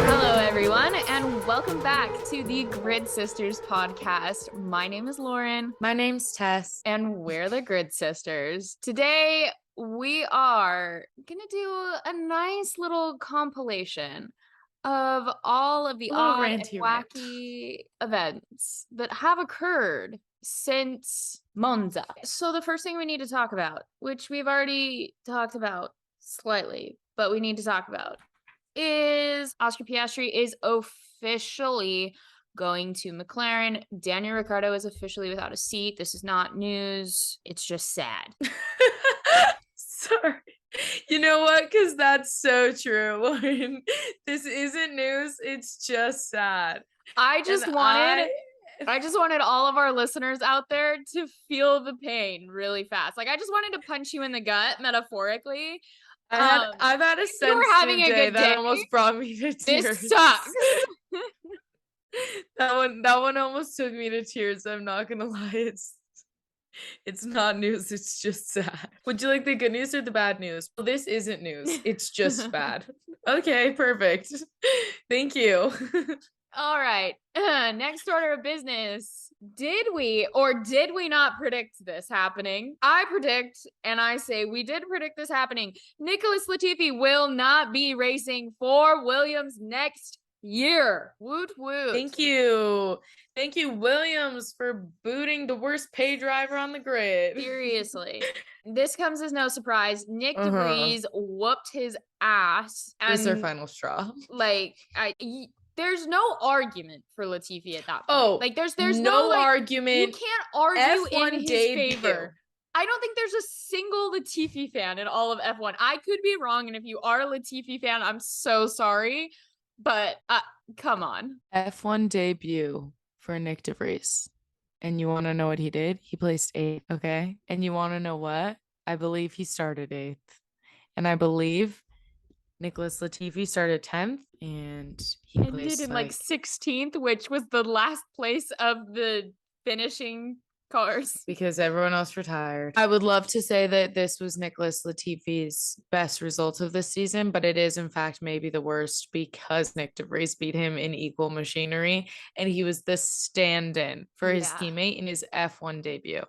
Hello, everyone, and welcome back to the Grid Sisters podcast. My name is Lauren. My name's Tess. And we're the Grid Sisters. Today, we are going to do a nice little compilation of all of the odd and wacky events that have occurred since Monza. So the first thing we need to talk about, which we've already talked about slightly, but we need to talk about, is Oscar Piastri is officially going to McLaren. Daniel Ricciardo is officially without a seat. This is not news. It's just sad. Sorry. You know what? Because that's so true, Lauren. This isn't news. It's just sad. I just wanted all of our listeners out there to feel the pain really fast. Like, I just wanted to punch you in the gut, metaphorically. I've had a sensitive day that almost brought me to tears. This sucks. That one almost took me to tears. I'm not gonna lie. It's not news. It's just sad. Would you like the good news or the bad news? Well, this isn't news. It's just bad. Okay, perfect. Thank you. All right. Next order of business. Did we or did we not predict this happening? I predict, and I say we did predict this happening. Nicholas Latifi will not be racing for Williams next year. Woot woot. Thank you, Williams, for booting the worst pay driver on the grid. Seriously. This comes as no surprise. Nick DeVries whooped his ass. This is our final straw. There's no argument for Latifi at that point. Oh, there's no argument. You can't argue F1 in his debut. favor. I don't think there's a single Latifi fan in all of F1. I could be wrong, and if you are a Latifi fan, I'm so sorry. But come on. F1 debut for Nick DeVries. And you want to know what he did? He placed 8th, okay? And you want to know what? I believe he started 8th. And I believe Nicholas Latifi started 10th, and he ended in 16th, which was the last place of the finishing cars. Because everyone else retired. I would love to say that this was Nicholas Latifi's best result of this season, but it is in fact maybe the worst because Nick DeVries beat him in equal machinery, and he was the stand-in for his teammate in his F1 debut.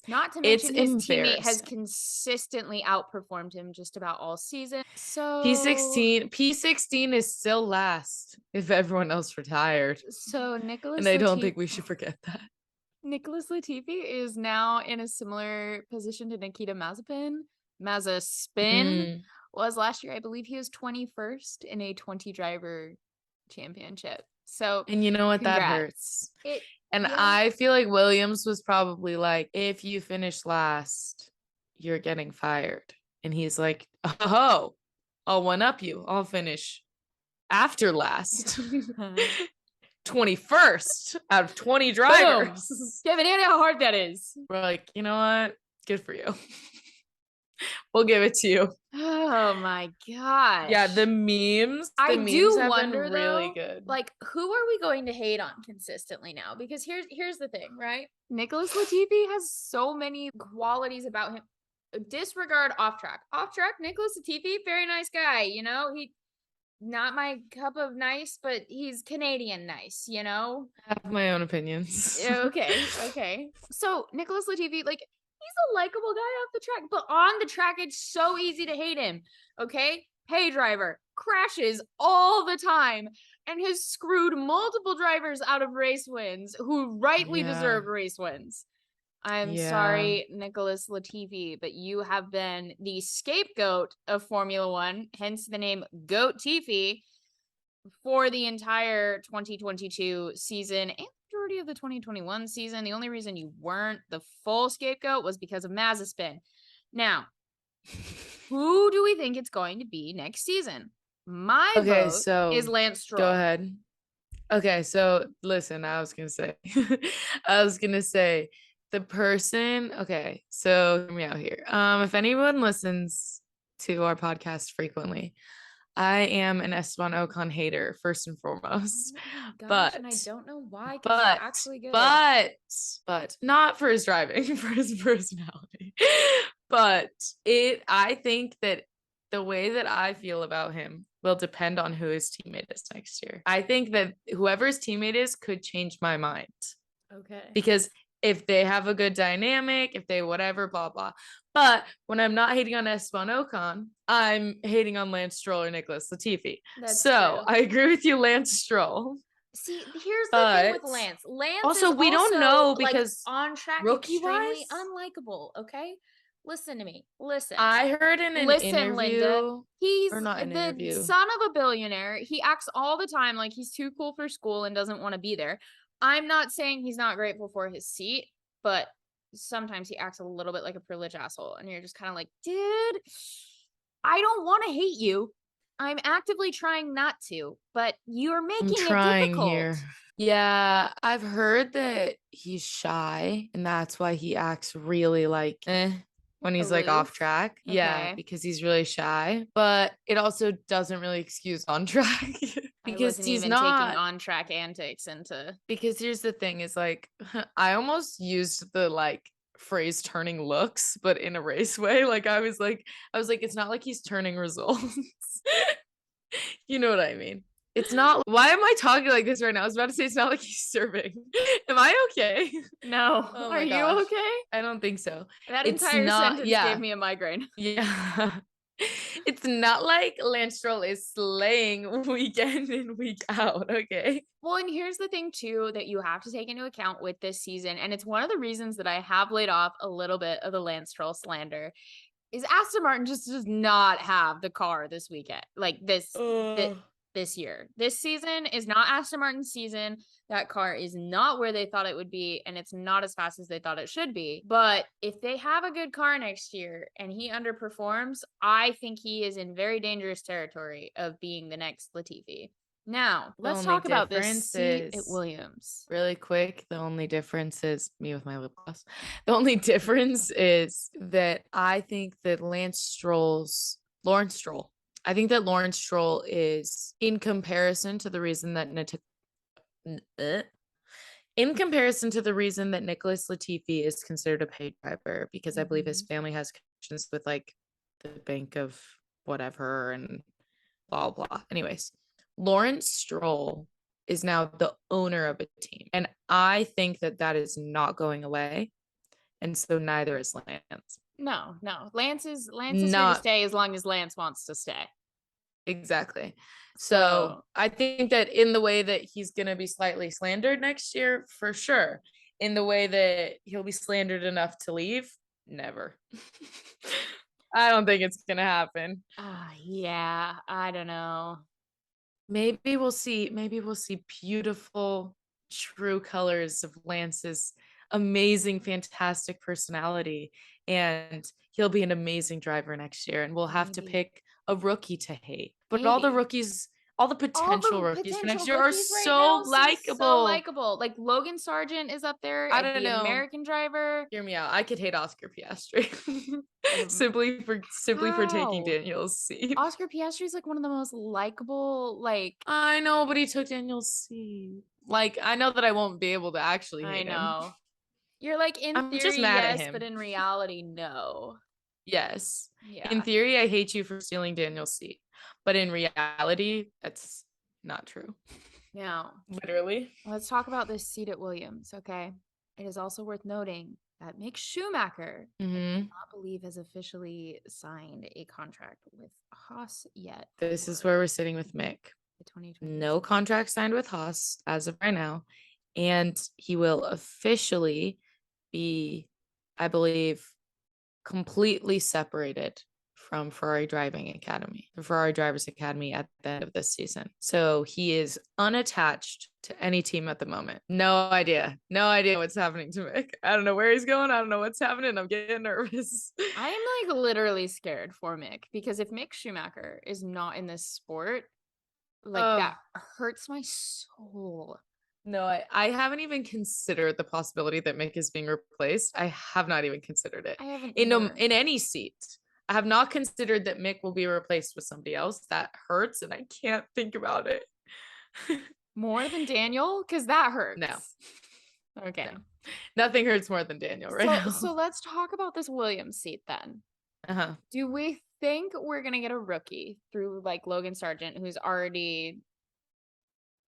Not to mention his teammate has consistently outperformed him just about all season. So P16 is still last if everyone else retired. So Nicholas and I don't think we should forget that. Nicholas Latifi is now in a similar position to Nikita Mazepin. Mazepin was last year. I believe he was 21st in a 20 driver championship. So, and you know what? Congrats. That hurts. I feel like Williams was probably like, if you finish last, you're getting fired. And he's like, oh, I'll one up you. I'll finish after last. 21st out of 20 drivers. Kevin, you know how hard that is. We're like, you know what? Good for you. We'll give it to you. Oh my gosh. Yeah, the memes. I do wonder been really good. Like, who are we going to hate on consistently now? Because here's the thing, right? Nicholas Latifi has so many qualities about him. Disregard off track. Off track, Nicholas Latifi, very nice guy. You know, he not my cup of nice, but he's Canadian nice. You know, I have my own opinions. Okay. So Nicholas Latifi, he's a likable guy off the track, but on the track, it's so easy to hate him. Okay. Pay driver crashes all the time and has screwed multiple drivers out of race wins who rightly deserve race wins. I'm sorry, Nicholas Latifi, but you have been the scapegoat of Formula One, hence the name Goat Tifi, for the entire 2022 season and majority of the 2021 season. The only reason you weren't the full scapegoat was because of Mazepin. Now, who do we think it's going to be next season? My vote is Lance Stroll. Go ahead. Okay, so listen, I was gonna say the person. Okay, so hear me out here. If anyone listens to our podcast frequently, I am an Esteban Ocon hater, first and foremost. Oh my gosh, and I But don't know why, because he's but actually good. but not for his driving, for his personality. But I think that the way that I feel about him will depend on who his teammate is next year. I think that whoever his teammate is could change my mind. Okay. Because if they have a good dynamic, if they whatever, blah, blah. But when I'm not hating on Esteban Ocon, I'm hating on Lance Stroll or Nicholas Latifi. That's so true. I agree with you, Lance Stroll. See, here's the thing with But Lance. Lance also, is we don't also know like because on track rookie extremely wise, unlikable. Okay, listen to me. Listen. I heard in an Listen, Linda. interview, He's or not an the interview. son of a billionaire. He acts all the time like he's too cool for school and doesn't want to be there. I'm not saying he's not grateful for his seat, but sometimes he acts a little bit like a privileged asshole. And you're just kind of like, dude, I don't want to hate you. I'm actively trying not to, but you're I'm making it trying difficult. here. Yeah, I've heard that he's shy and that's why he acts really like when he's like off Aloof. track. Yeah, Okay. because he's really shy. But it also doesn't really excuse on track I because wasn't he's even taking not. on track antics into. Because here's the thing is like, I almost used the like phrase turning looks, but in a race way. Like, I was like, it's not like he's turning results. You know what I mean? It's not. Why am I talking like this right now? I was about to say it's not like he's serving. Am I okay? No. Oh Are my you gosh. okay? I don't think so. That It's entire not. sentence Yeah. gave me a migraine. Yeah. It's not like Lance Stroll is slaying week in and week out. Okay. Well, and here's the thing too that you have to take into account with this season, and it's one of the reasons that I have laid off a little bit of the Lance Stroll slander, is Aston Martin just does not have the car this weekend, like this year. This season is not Aston Martin's season. That car is not where they thought it would be, and it's not as fast as they thought it should be. But if they have a good car next year and he underperforms, I think he is in very dangerous territory of being the next Latifi. Now, let's talk about this seat at Williams. Really quick, the only difference is me with my lip gloss. The only difference is that I think that Lawrence Stroll, I think that Lawrence Stroll is in comparison to the reason that Nicholas Latifi is considered a paid driver, because I believe his family has connections with like the bank of whatever and blah blah. Anyways, Lawrence Stroll is now the owner of a team, and I think that is not going away, and so neither is Lance. No. Lance is here to stay as long as Lance wants to stay. Exactly. So I think that in the way that he's going to be slightly slandered next year, for sure. In the way that he'll be slandered enough to leave, never. I don't think it's going to happen. Yeah, I don't know. Maybe we'll see beautiful, true colors of Lance's amazing, fantastic personality, and he'll be an amazing driver next year, and we'll have to pick a rookie to hate. But all the rookies, all the potential rookies for next year are so likable. So likable. Like Logan Sargent is up there. I don't know. American driver. Hear me out. I could hate Oscar Piastri simply for taking Daniel's seat. Oscar Piastri is like one of the most likable. Like, I know, but he took Daniel's seat. Like, I know that I won't be able to actually hate him. You're like, in I'm theory, just mad at yes, him. but in reality, no. Yes. Yeah. In theory, I hate you for stealing Daniel's seat, but in reality, that's not true. Now, literally. Let's talk about this seat at Williams, okay? It is also worth noting that Mick Schumacher, I do not believe, has officially signed a contract with Haas yet. This is where we're sitting with Mick. No contract signed with Haas as of right now, and he will officially be, I believe, completely separated from Ferrari Drivers Academy at the end of this season. So he is unattached to any team at the moment. No idea what's happening to Mick. I don't know where he's going. I don't know what's happening. I'm getting nervous. I'm like literally scared for Mick, because if Mick Schumacher is not in this sport, like that hurts my soul. No, I haven't even considered the possibility that Mick is being replaced. I have not even considered it. I haven't in any seat. I have not considered that Mick will be replaced with somebody else. That hurts, and I can't think about it. More than Daniel? Because that hurts. No. Okay. No. Nothing hurts more than Daniel right now. So let's talk about this Williams seat then. Uh-huh. Do we think we're going to get a rookie through like Logan Sargent, who's already,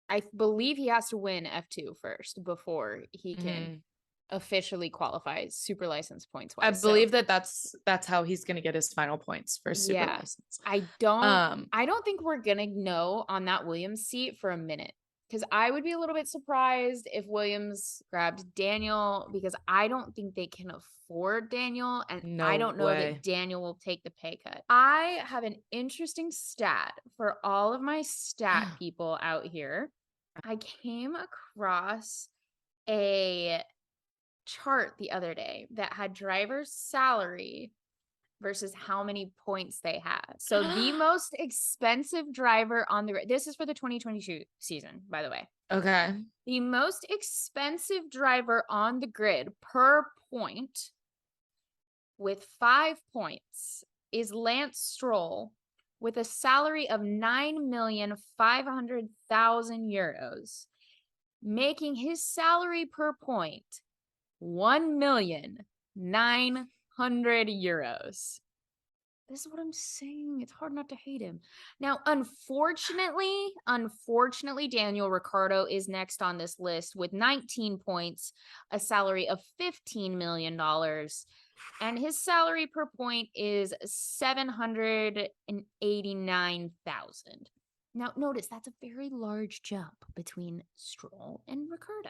I believe he has to win F2 first before he can officially qualify super license points wise. I believe that's how he's going to get his final points for super license. I don't think we're going to know on that Williams seat for a minute. Because I would be a little bit surprised if Williams grabbed Daniel, because I don't think they can afford Daniel. And I don't know that Daniel will take the pay cut. I have an interesting stat for all of my stat people out here. I came across a chart the other day that had driver's salary versus how many points they have. So the most expensive driver on the this is for the 2022 season, by the way. Okay. The most expensive driver on the grid per point with 5 points is Lance Stroll with a salary of 9,500,000 euros, making his salary per point 1,900,000 euros. This is what I'm saying. It's hard not to hate him. Now, unfortunately, Daniel Ricciardo is next on this list with 19 points, a salary of $15 million, and his salary per point is 789,000. Now, notice that's a very large jump between Stroll and Ricciardo.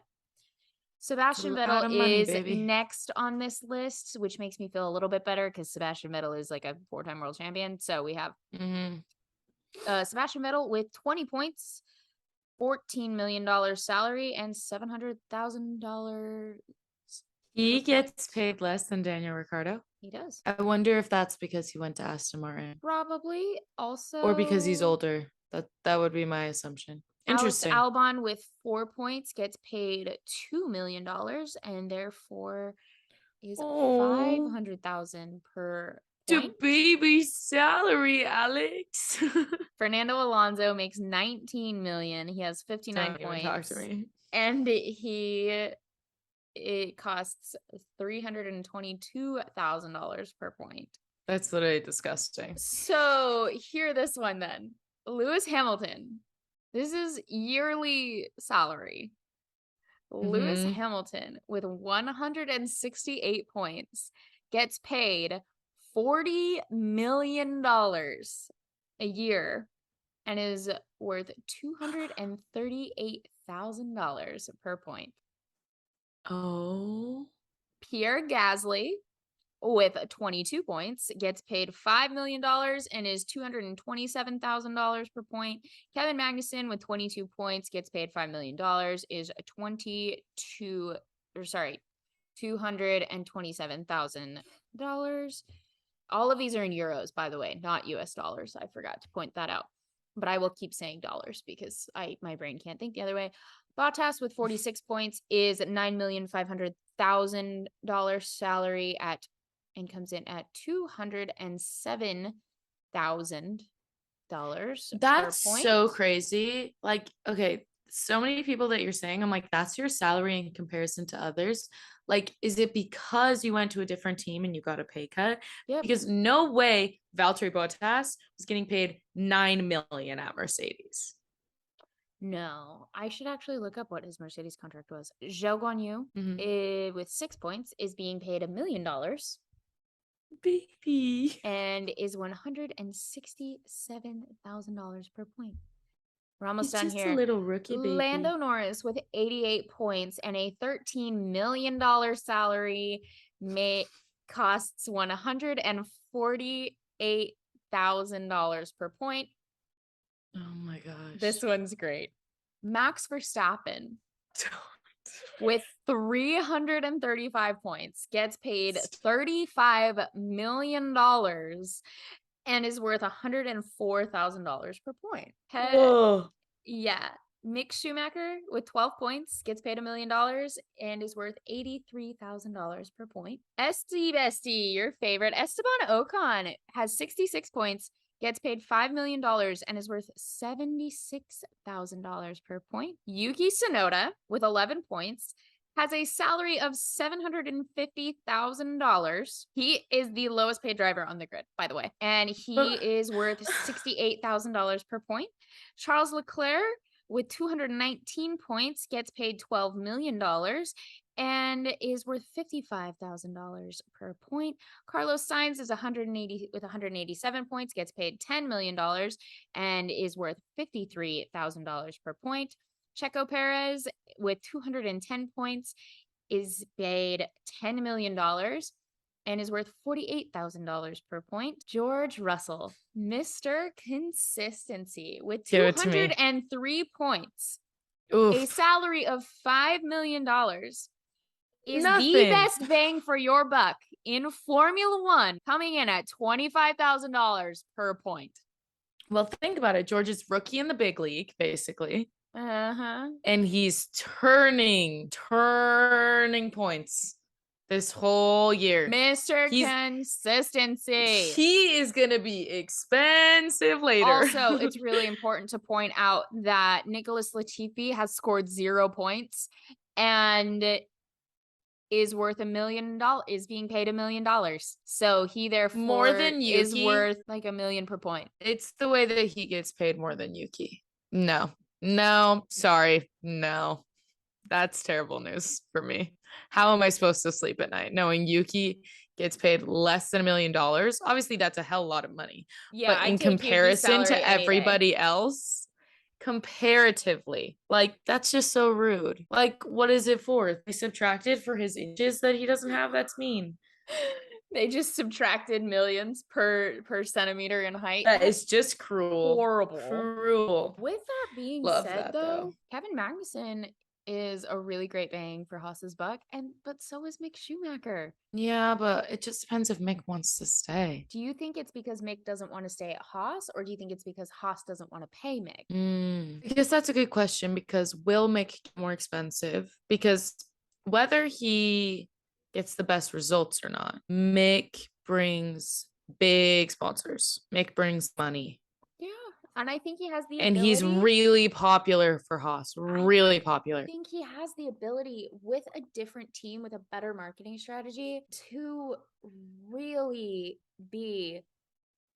Sebastian Vettel is next on this list, which makes me feel a little bit better because Sebastian Vettel is like a 4-time world champion. So we have Sebastian Vettel with 20 points, $14 million salary, and $700,000. He gets paid less than Daniel Ricciardo. He does. I wonder if that's because he went to Aston Martin. Probably. Also, or because he's older. That would be my assumption. Interesting. Alex Albon with 4 points gets paid $2 million and therefore is 500,000 per point. The baby salary, Alex. Fernando Alonso makes 19 million. He has 59 points. Talk to me. And it costs $322,000 per point. That's literally disgusting. So hear this one then. Lewis Hamilton. This is yearly salary. Lewis Hamilton with 168 points gets paid $40 million a year and is worth $238,000 per point. Oh. Pierre Gasly with 22 points gets paid $5 million and is $227,000 per point. Kevin Magnussen with 22 points gets paid $5 million, is $227,000. All of these are in euros, by the way, not US dollars. I forgot to point that out, but I will keep saying dollars because my brain can't think the other way. Bottas with 46 points is $9,500,000 salary and comes in at $207,000. That's so crazy. Like, okay, so many people that you're saying, I'm like, that's your salary in comparison to others. Like, is it because you went to a different team and you got a pay cut? Yep. Because no way Valtteri Bottas was getting paid $9 million at Mercedes. No, I should actually look up what his Mercedes contract was. Zhou Guanyu, with 6 points, is being paid $1 million. Baby. And is $167,000 per point. We're almost done here. A little rookie baby. Lando Norris with 88 points and a $13 million salary costs $148,000 per point. Oh my gosh. This one's great. Max Verstappen with 335 points gets paid $35 million and is worth $104,000 per point. Yeah. Mick Schumacher with 12 points gets paid $1 million and is worth $83,000 per point. Esty Bestie, your favorite, Esteban Ocon has 66 points, gets paid $5 million and is worth $76,000 per point. Yuki Tsunoda with 11 points has a salary of $750,000. He is the lowest paid driver on the grid, by the way, and he is worth $68,000 per point. Charles Leclerc with 219 points gets paid $12 million and is worth $55,000 per point. Carlos Sainz is 187 points, gets paid $10 million and is worth $53,000 per point. Checo Perez with 210 points is paid $10 million and is worth $48,000 per point. George Russell, Mr. Consistency, with 203 points, a salary of $5 million, is the best bang for your buck in Formula One, coming in at $25,000 per point. Well, think about it. George is rookie in the big league, basically. And he's turning points this whole year. Mr. Consistency. He is going to be expensive later. Also, it's really important to point out that Nicholas Latifi has scored 0 points and is worth $1 million, is being paid $1 million. So he therefore more than Yuki is worth like $1 million per point. It's the way that he gets paid more than Yuki. No, sorry. No, that's terrible news for me. How am I supposed to sleep at night knowing Yuki gets paid less than $1 million? Obviously, that's a hell lot of money. Yeah, but in comparison to everybody else, comparatively, like, that's just so rude. Like, what is it for? They subtracted for his inches that he doesn't have? That's mean. They just subtracted millions per centimeter in height. That is just cruel. Horrible. Cruel. With that being said, though, Kevin Magnussen is a really great bang for Haas's buck, but so is Mick Schumacher. Yeah, but it just depends if Mick wants to stay. Do you think it's because Mick doesn't want to stay at Haas, or do you think it's because Haas doesn't want to pay Mick? Because that's a good question, because will Mick get more expensive? Because whether he gets the best results or not, Mick brings big sponsors. Mick brings money. Yeah. And I think he has the ability. And he's really popular for Haas. Really popular. I think he has the ability with a different team, with a better marketing strategy, to really be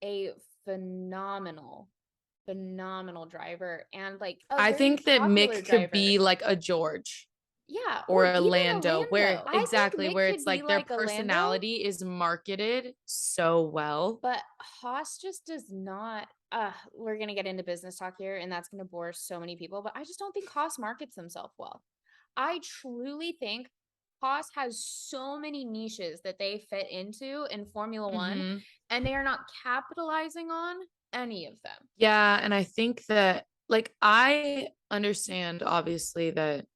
a phenomenal driver. And like, I think that Mick could be like a George. Yeah. Or a Lando, where exactly where it's like their personality is marketed so well. But Haas just does not. We're gonna get into business talk here, and that's gonna bore so many people. But I just don't think Haas markets themselves well. I truly think Haas has so many niches that they fit into in Formula One, and they are not capitalizing on any of them. Yeah, and I think that, like, I understand obviously that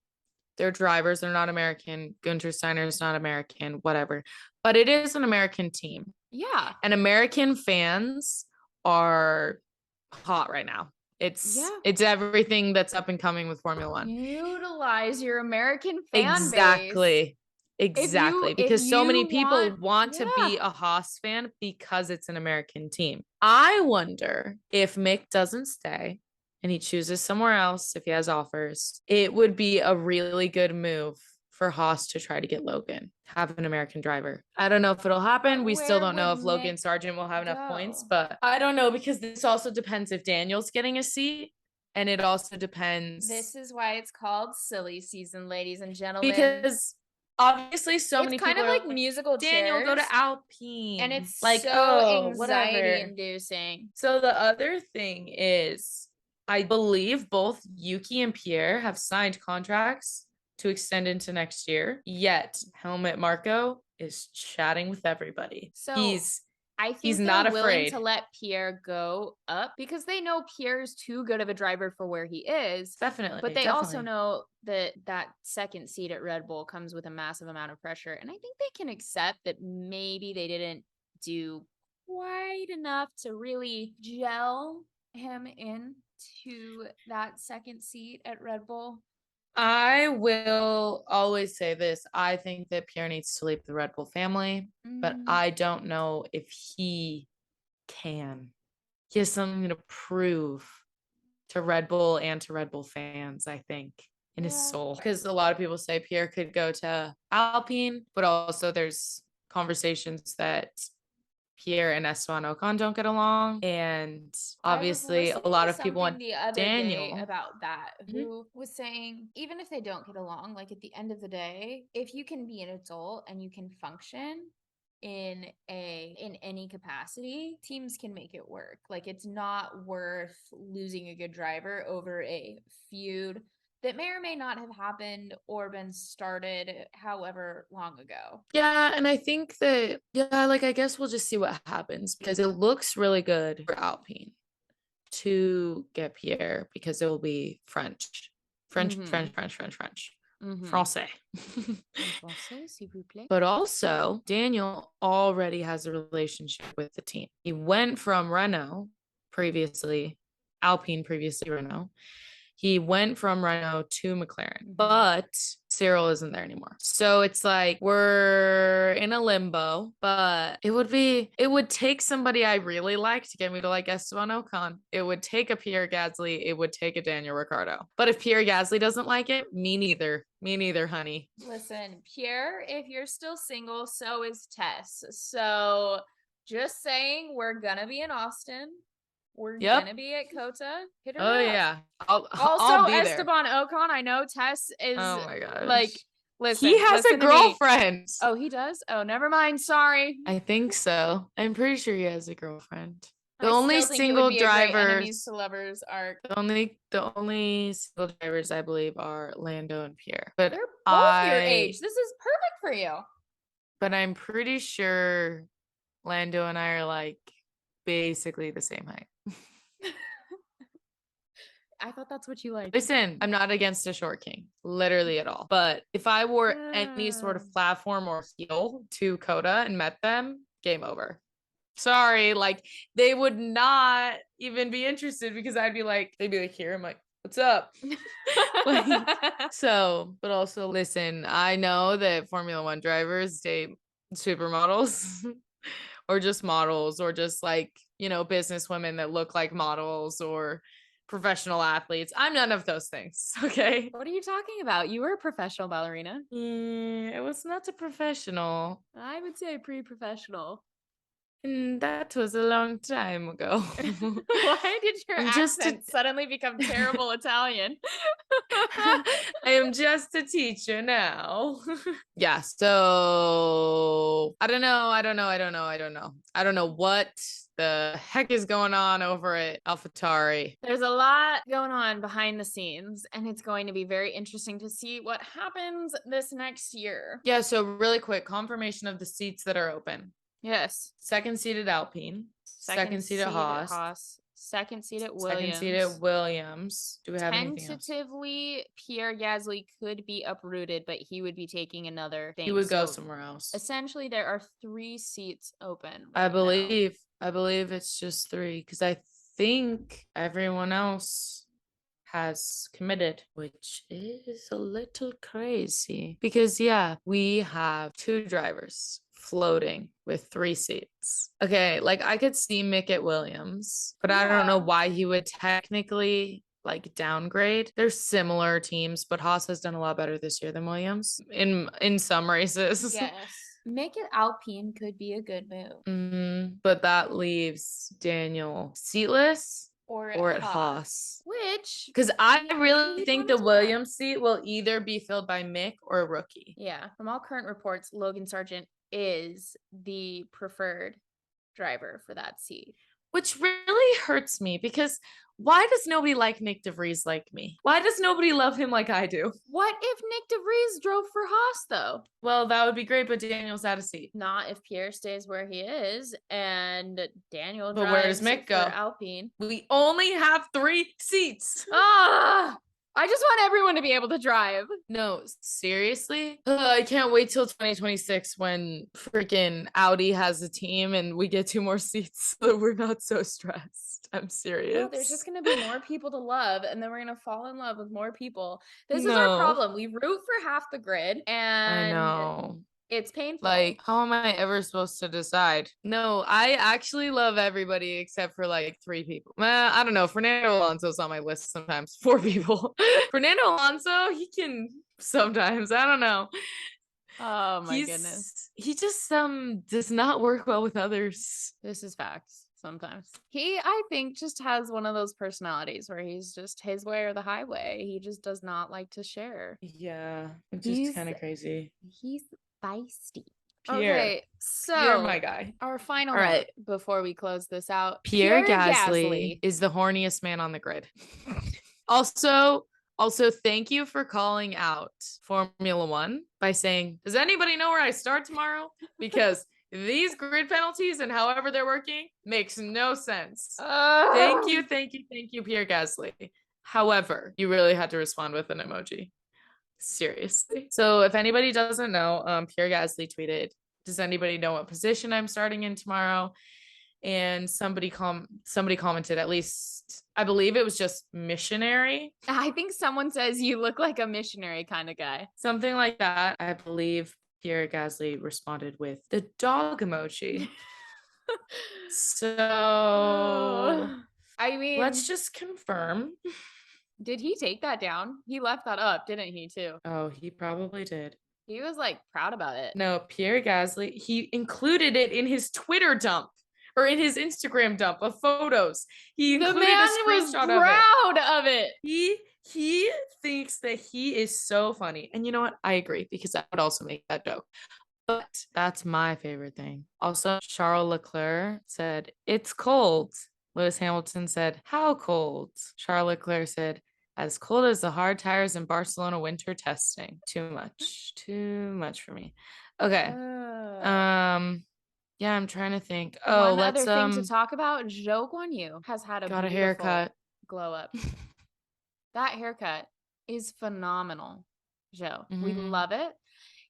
their drivers are not American. Gunter Steiner is not American, whatever. But it is an American team. Yeah. And American fans are hot right now. It's everything that's up and coming with Formula One. Utilize your American fan base. Exactly. Because so many people want to be a Haas fan because it's an American team. I wonder if Mick doesn't stay and he chooses somewhere else, if he has offers, it would be a really good move for Haas to try to get Logan, have an American driver. I don't know if it'll happen. We still don't know if Logan Sargent will have enough points, but I don't know, because this also depends if Daniel's getting a seat, and it also depends. This is why it's called silly season, ladies and gentlemen. Because obviously so many people kind of like musical chairs. Daniel, go to Alpine. And it's like, so anxiety inducing. So the other thing is, I believe both Yuki and Pierre have signed contracts to extend into next year. Yet Helmut Marko is chatting with everybody. So I think he's not willing to let Pierre go up because they know Pierre's too good of a driver for where he is. Definitely. But they also know that that second seat at Red Bull comes with a massive amount of pressure. And I think they can accept that maybe they didn't do quite enough to really gel him in to that second seat at Red Bull? I will always say this. I think that Pierre needs to leave the Red Bull family, but I don't know if he can. He has something to prove to Red Bull and to Red Bull fans, I think, in his soul. Because a lot of people say Pierre could go to Alpine, but also there's conversations that Pierre and Esteban Ocon don't get along. And obviously a lot of people want the other Daniel day about that, who was saying, even if they don't get along, like at the end of the day, if you can be an adult and you can function in any capacity, teams can make it work. Like, it's not worth losing a good driver over a feud that may or may not have happened or been started however long ago. Yeah, and I think that, like, I guess we'll just see what happens because it looks really good for Alpine to get Pierre because it will be French. Français. Français, s'il vous plaît. But also, Daniel already has a relationship with the team. He went from Renault previously, Alpine previously Renault. He went from Renault to McLaren, but Cyril isn't there anymore. So it's like we're in a limbo, but it would take somebody I really like to get me to like Esteban Ocon. It would take a Pierre Gasly. It would take a Daniel Ricciardo. But if Pierre Gasly doesn't like it, me neither. Me neither, honey. Listen, Pierre, if you're still single, so is Tess. So just saying, we're gonna be in Austin. We're gonna be at Kota. Hit her up. Yeah. I'll be Esteban Ocon. I know Tess is my gosh. like, listen. He has a girlfriend. Oh, he does? Oh, never mind. Sorry. I think so. I'm pretty sure he has a girlfriend. The I only still think it single would be a great drivers, enemies to lovers arc. the only single drivers I believe are Lando and Pierre. But they're both your age. This is perfect for you. But I'm pretty sure Lando and I are like basically the same height. I thought that's what you liked. Listen, I'm not against a short king, literally at all. But if I wore any sort of platform or heel to Coda and met them, game over. Sorry, like they would not even be interested because they'd be like here. I'm like, what's up? But also listen, I know that Formula One drivers date supermodels or just models or just like, business women that look like models or professional athletes. I'm none of those things. Okay. What are you talking about? You were a professional ballerina. It was not a professional. I would say pre-professional. And that was a long time ago. Why did your accent suddenly become terrible Italian? I am just a teacher now. Yeah, so I don't know. I don't know what the heck is going on over at AlphaTauri. There's a lot going on behind the scenes, and it's going to be very interesting to see what happens this next year. Yeah, so really quick, confirmation of the seats that are open. Yes. Second seat at Alpine. Second seat at Haas. Second seat at Williams. Second seat at Williams. Do we have anything else? Tentatively, Pierre Gasly could be uprooted, but he would be taking another thing. He would go somewhere else. Essentially, there are 3 seats open. I believe it's just 3 because I think everyone else has committed, which is a little crazy because we have 2 drivers floating with 3 seats. Okay, like I could see Mick at Williams, but I don't know why he would technically like downgrade. They're similar teams, but Haas has done a lot better this year than Williams in some races. Yes. Mick at Alpine could be a good move. But that leaves Daniel seatless or at Haas. Which, because I really think the Williams seat will either be filled by Mick or a rookie. Yeah, from all current reports, Logan Sargent is the preferred driver for that seat. Which really hurts me because why does nobody like Nick DeVries like me? Why does nobody love him like I do? What if Nick DeVries drove for Haas, though? Well, that would be great, but Daniel's out of seat. Not if Pierre stays where he is and Daniel drives. But where does Mick go? For Alpine. We only have 3 seats. I just want everyone to be able to drive. No, seriously? I can't wait till 2026 when freaking Audi has a team and we get 2 more seats so that we're not so stressed. I'm serious. No, there's just going to be more people to love, and then we're going to fall in love with more people. This is our No. problem. We root for half the grid, I and know. it's painful. Like, how am I ever supposed to decide? No, I actually love everybody except for like 3 people. I don't know. Fernando Alonso's on my list sometimes. 4 people. Fernando Alonso, he can sometimes. I don't know. Oh my goodness. He just does not work well with others. This is facts. Sometimes he, I think, just has one of those personalities where he's just his way or the highway. He just does not like to share. Yeah, it's just kind of crazy. He's feisty. Pierre. Okay, so You're my guy. Our final All right. note before we close this out. Pierre Gasly is the horniest man on the grid. Also, thank you for calling out Formula One by saying, does anybody know where I start tomorrow? Because these grid penalties and however they're working makes no sense. Thank you, Pierre Gasly. However, you really had to respond with an emoji. Seriously. So if anybody doesn't know, Pierre Gasly tweeted, does anybody know what position I'm starting in tomorrow? And somebody commented, at least I believe it was just missionary. I think someone says you look like a missionary kind of guy. Something like that. I believe Pierre Gasly responded with the dog emoji. So I mean, let's just confirm. Did he take that down? He left that up, didn't he, too? Oh, he probably did. He was like proud about it. No, Pierre Gasly, he included it in his Twitter dump or in his Instagram dump of photos. He included a screenshot of it. Proud of it. He thinks that he is so funny. And you know what? I agree, because I would also make that joke. But that's my favorite thing. Also, Charles Leclerc said, it's cold. Lewis Hamilton said, how cold? Charles Leclerc said, as cold as the hard tires in Barcelona winter testing. Too much for me. Okay. Yeah, I'm trying to think. Oh, one other thing to talk about. Zhou Guanyu has had a haircut glow up. That haircut is phenomenal, Zhou. We love it.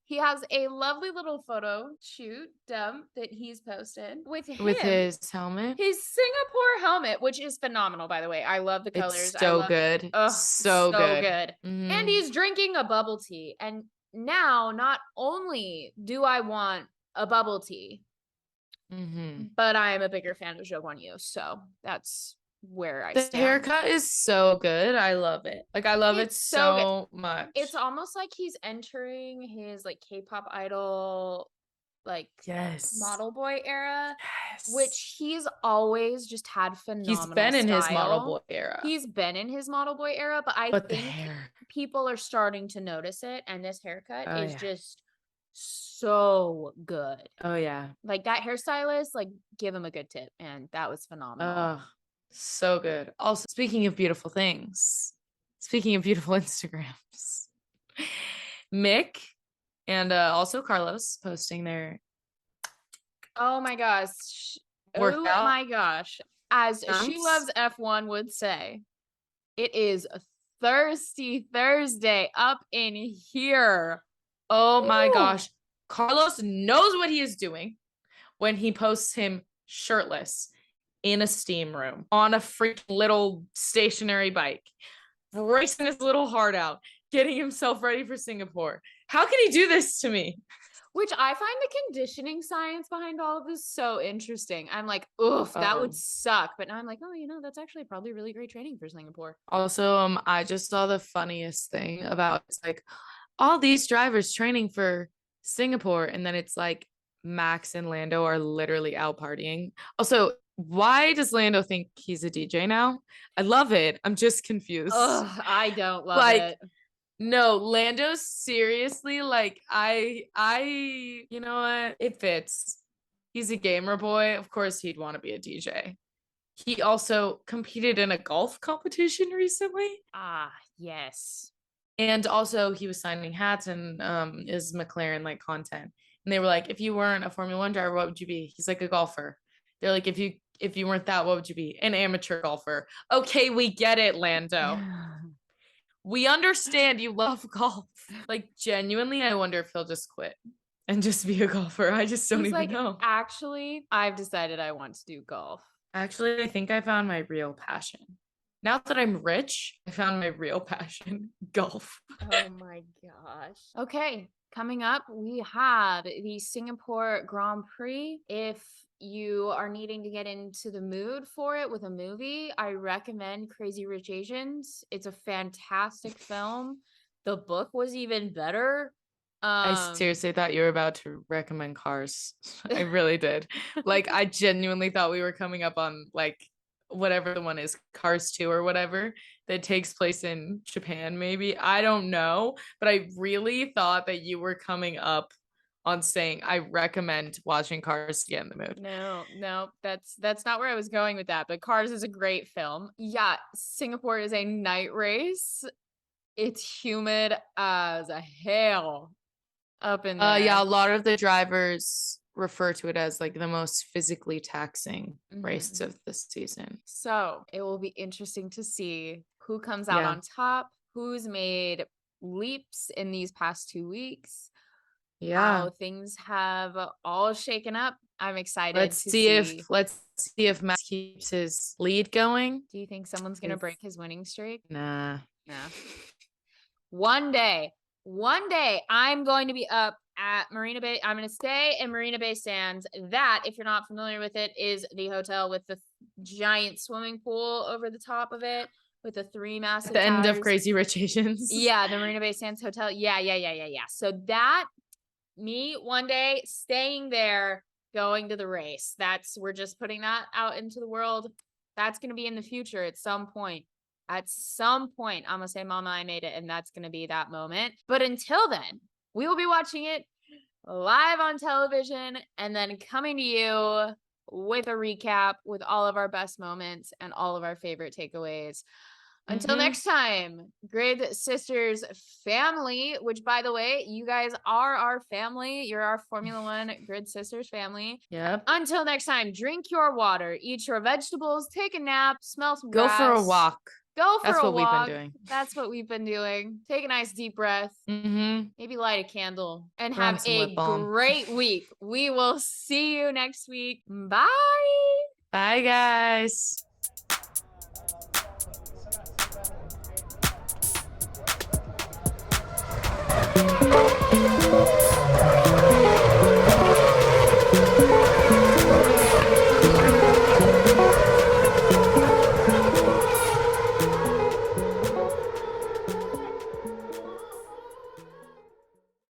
He has a lovely little photo shoot dump that he's posted with his helmet. His Singapore helmet, which is phenomenal, by the way. I love the colors. It's so good. So good. And he's drinking a bubble tea. And now, not only do I want a bubble tea, but I am a bigger fan of Zhou Guanyu. So that's where I stand. The haircut is so good. I love it. Like, I love it so much. It's almost like he's entering his like K-pop idol model boy era, which he's always just had phenomenal He's been in his model boy era. But I think people are starting to notice it, and this haircut is just so good. Oh yeah. Like, that hairstylist, like, give him a good tip, and that was phenomenal. So good. Also, speaking of beautiful things, speaking of beautiful Instagrams, Mick and also Carlos posting their oh my gosh workout. Oh my gosh, as She Loves F1 would say, it is a thirsty Thursday up in here. Oh my gosh, Carlos knows what he is doing when he posts him shirtless in a steam room on a freaking little stationary bike, racing his little heart out, getting himself ready for Singapore. How can he do this to me? Which I find the conditioning science behind all of this so interesting. I'm like, oof, that would suck. But now I'm like, oh, that's actually probably really great training for Singapore. Also, I just saw the funniest thing about it's like all these drivers training for Singapore, and then it's like Max and Lando are literally out partying. Also, why does Lando think he's a DJ now? I love it. I'm just confused. Ugh, I don't love it. No, Lando's seriously like, you know what? It fits. He's a gamer boy. Of course he'd want to be a DJ. He also competed in a golf competition recently. Ah, yes. And also he was signing hats and is McLaren like content. And they were like, if you weren't a Formula One driver, what would you be? He's like, a golfer. They're like, if you weren't that, what would you be? An amateur golfer. Okay, we get it, Lando. We understand you love golf. Like, genuinely, I wonder if he'll just quit and just be a golfer. I just don't He's even like, know. actually, I've decided I want to do golf. Actually, I think I found my real passion. Now that I'm rich, I found my real passion, golf. Oh my gosh. Okay, coming up, we have the Singapore Grand Prix. If you are needing to get into the mood for it with a movie, I recommend Crazy Rich Asians. It's a fantastic film. The book was even better. I seriously thought you were about to recommend Cars. I really did. Like, I genuinely thought we were coming up on like whatever the one is, Cars 2 or whatever, that takes place in Japan, maybe. I don't know. But I really thought that you were coming up on saying I recommend watching Cars to get in the mood. No, that's not where I was going with that. But Cars is a great film. Yeah, Singapore is a night race. It's humid as a hell up in there. Yeah, a lot of the drivers refer to it as like the most physically taxing race of the season. So it will be interesting to see who comes out on top, who's made leaps in these past 2 weeks, how things have all shaken up. I'm excited Let's to see if Max keeps his lead going. Do you think someone's gonna break his winning streak? Nah. One day, I'm going to be up at Marina Bay. I'm going to stay in Marina Bay Sands. That, if you're not familiar with it, is the hotel with the giant swimming pool over the top of it with the 3 massive At the end of towers. Crazy Rich Asians. Yeah, the Marina Bay Sands Hotel. Yeah. So that, me one day staying there, going to the race. We're just putting that out into the world. That's going to be in the future at some point. At some point, I'm going to say, Mama, I made it. And that's going to be that moment. But until then, we will be watching it live on television and then coming to you with a recap with all of our best moments and all of our favorite takeaways. Until next time, Grid Sisters family, which, by the way, you guys are our family. You're our Formula One Grid Sisters family. Yep. Until next time, drink your water, eat your vegetables, take a nap, smell some grass. Go for a walk. Go for a walk. That's what we've been doing. That's what we've been doing. Take a nice deep breath. Maybe light a candle and have a great week. We will see you next week. Bye. Bye, guys.